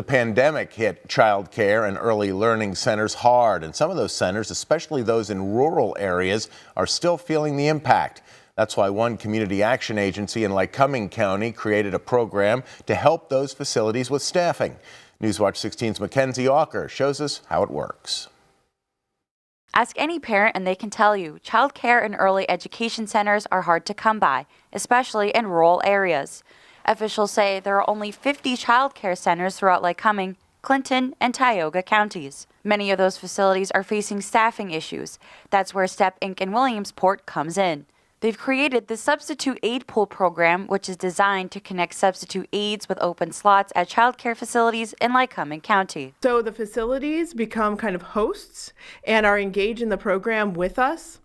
The pandemic hit child care and early learning centers hard, and some of those centers, especially those in rural areas, are still feeling the impact. That's why one community action agency in Lycoming-County created a program to help those facilities with staffing. Newswatch 16's Mackenzie Walker shows us how it works. Ask any parent and they can tell you child care and early education centers are hard to come by, especially in rural areas. Officials say there are only 50 child care centers throughout Lycoming, Clinton, and Tioga counties. Many of those facilities are facing staffing issues. That's where STEP Inc. in Williamsport comes in. They've created the Substitute Aid Pool program, which is designed to connect substitute aides with open slots at child care facilities in Lycoming County. So the facilities become kind of hosts and are engaged in the program with us.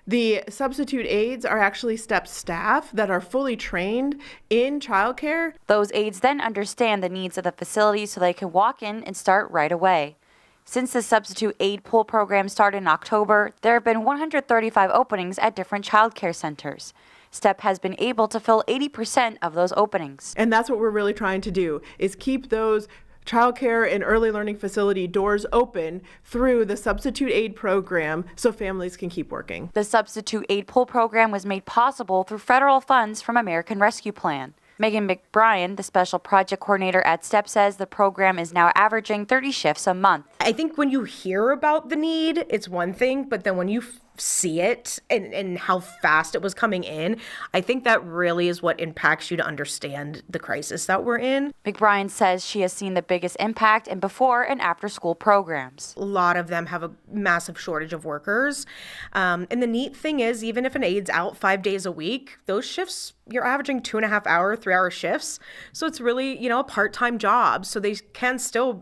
The substitute aides are actually STEP staff that are fully trained in childcare. Those aides then understand the needs of the facility so they can walk in and start right away. Since the Substitute Aid Pool program started in October, there have been 135 openings at different child care centers. STEP has been able to fill 80% of those openings. And that's what we're really trying to do, is keep those childcare and early learning facility doors open through the Substitute Aid program so families can keep working. The Substitute Aid Pool program was made possible through federal funds from American Rescue Plan. Megan McBrien, the special project coordinator at STEP, says the program is now averaging 30 shifts a month. I think when you hear about the need, it's one thing, but then when you see it and how fast it was coming in, I think that really is what impacts you to understand the crisis that we're in. McBrien says she has seen the biggest impact in before and after school programs. A lot of them have a massive shortage of workers. And the neat thing is, even if an aide's out 5 days a week, those shifts, you're averaging 2.5 hour, 3 hour shifts. So it's really, a part-time job. So they can still,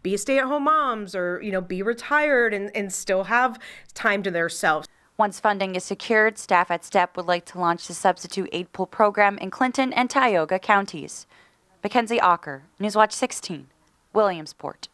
be stay-at-home moms or, be retired and still have time to themselves. Once funding is secured, staff at STEP would like to launch the Substitute Aid Pool program in Clinton and Tioga counties. Mackenzie Walker, Newswatch 16, Williamsport.